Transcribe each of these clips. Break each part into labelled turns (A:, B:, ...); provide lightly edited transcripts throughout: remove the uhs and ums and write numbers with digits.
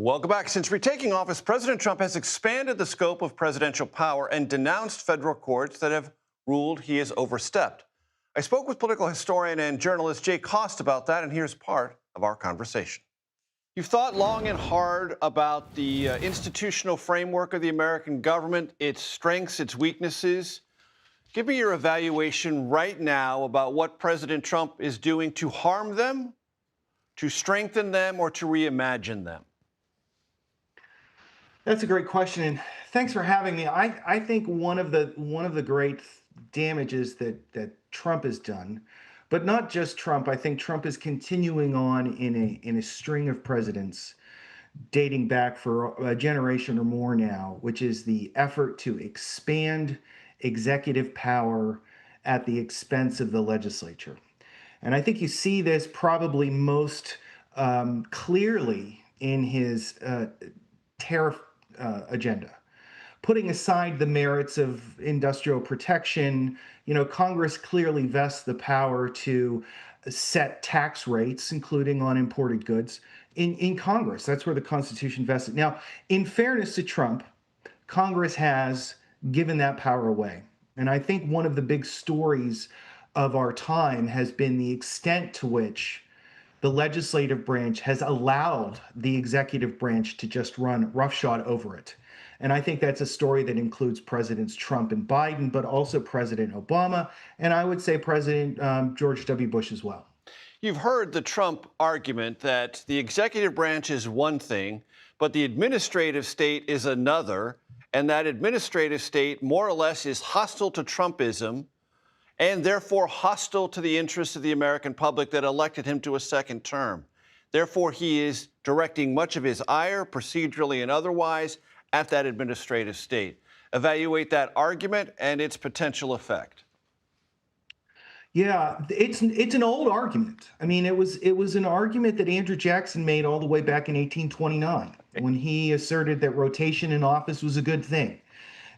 A: Welcome back. Since retaking office, President Trump has expanded the scope of presidential power and denounced federal courts that have ruled he has overstepped. I spoke with political historian and journalist Jay Cost about that, and here's part of our conversation. You've thought long and hard about the institutional framework of the American government, its strengths, its weaknesses. Give me your evaluation right now about what President Trump is doing to harm them, to strengthen them, or to reimagine them.
B: That's a great question, and thanks for having me. I think one of the great damages that Trump has done, but not just Trump. I think Trump is continuing on in a string of presidents dating back for a generation or more now, which is the effort to expand executive power at the expense of the legislature. And I think you see this probably most clearly in his tariff agenda. Putting aside the merits of industrial protection, Congress clearly vests the power to set tax rates, including on imported goods, in Congress. That's where the Constitution vests it. Now, in fairness to Trump, Congress has given that power away. And I think one of the big stories of our time has been the extent to which the legislative branch has allowed the executive branch to just run roughshod over it. And I think that's a story that includes Presidents Trump and Biden, but also President Obama, and I would say President George W. Bush as well.
A: You've heard the Trump argument that the executive branch is one thing, but the administrative state is another, and that administrative state more or less is hostile to Trumpism and therefore hostile to the interests of the American public that elected him to a second term. Therefore, he is directing much of his ire, procedurally and otherwise, at that administrative state. Evaluate that argument and its potential effect.
B: Yeah, it's an old argument. I mean, it was an argument that Andrew Jackson made all the way back in 1829 when he asserted that rotation in office was a good thing.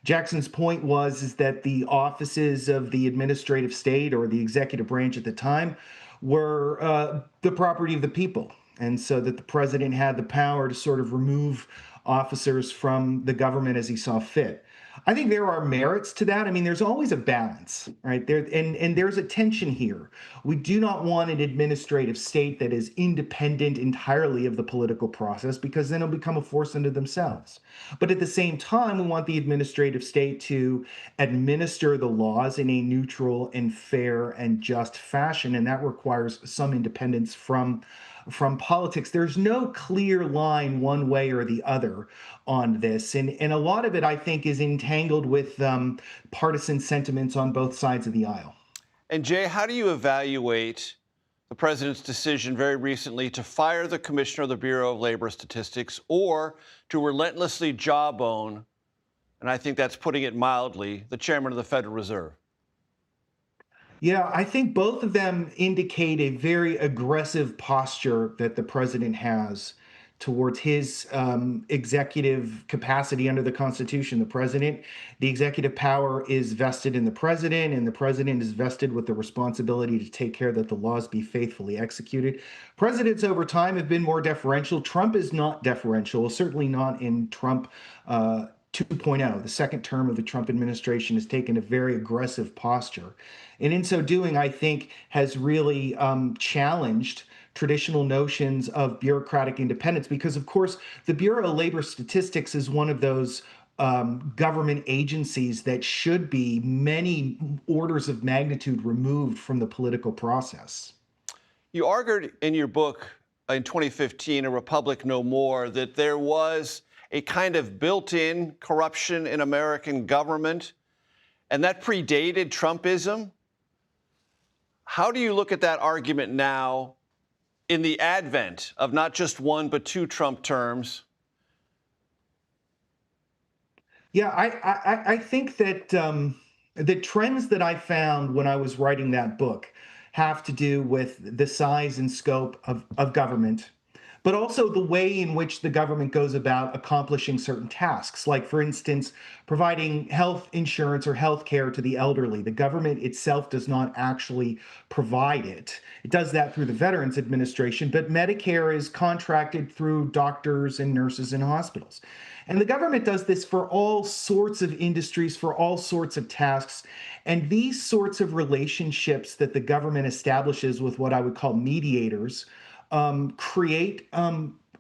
B: Jackson's point is that the offices of the administrative state or the executive branch at the time were the property of the people, and so that the president had the power to sort of remove officers from the government as he saw fit. I think there are merits to that. I mean, there's always a balance, right? And there's a tension here. We do not want an administrative state that is independent entirely of the political process, because then it'll become a force unto themselves. But at the same time, we want the administrative state to administer the laws in a neutral and fair and just fashion, and that requires some independence from politics. There's no clear line one way or the other on this. And a lot of it, I think, is entangled with partisan sentiments on both sides of the aisle.
A: And Jay, how do you evaluate the president's decision very recently to fire the commissioner of the Bureau of Labor Statistics, or to relentlessly jawbone, and I think that's putting it mildly, the chairman of the Federal Reserve?
B: Yeah, I think both of them indicate a very aggressive posture that the president has towards his executive capacity under the Constitution. The executive power is vested in the president, and the president is vested with the responsibility to take care that the laws be faithfully executed. Presidents over time have been more deferential. Trump is not deferential, certainly not in Trump 2.0. The second term of the Trump administration has taken a very aggressive posture. And in so doing, I think has really challenged traditional notions of bureaucratic independence, because, of course, the Bureau of Labor Statistics is one of those government agencies that should be many orders of magnitude removed from the political process.
A: You argued in your book in 2015, A Republic No More, that there was a kind of built-in corruption in American government, and that predated Trumpism. How do you look at that argument now in the advent of not just one but two Trump terms?
B: Yeah, I think that the trends that I found when I was writing that book have to do with the size and scope of government, but also the way in which the government goes about accomplishing certain tasks, like, for instance, providing health insurance or health care to the elderly. The government itself does not actually provide it. It does that through the Veterans Administration, but Medicare is contracted through doctors and nurses in hospitals. And the government does this for all sorts of industries, for all sorts of tasks. And these sorts of relationships that the government establishes with what I would call mediators create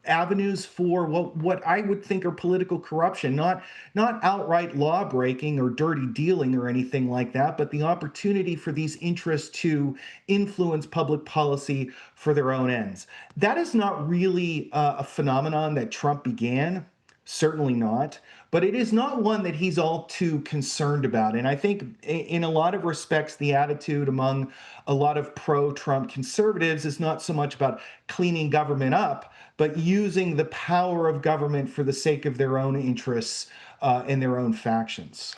B: avenues for what I would think are political corruption, not outright law breaking or dirty dealing or anything like that, but the opportunity for these interests to influence public policy for their own ends. That is not really a phenomenon that Trump began. Certainly not. But it is not one that he's all too concerned about. And I think, in a lot of respects, the attitude among a lot of pro Trump conservatives is not so much about cleaning government up, but using the power of government for the sake of their own interests and their own factions.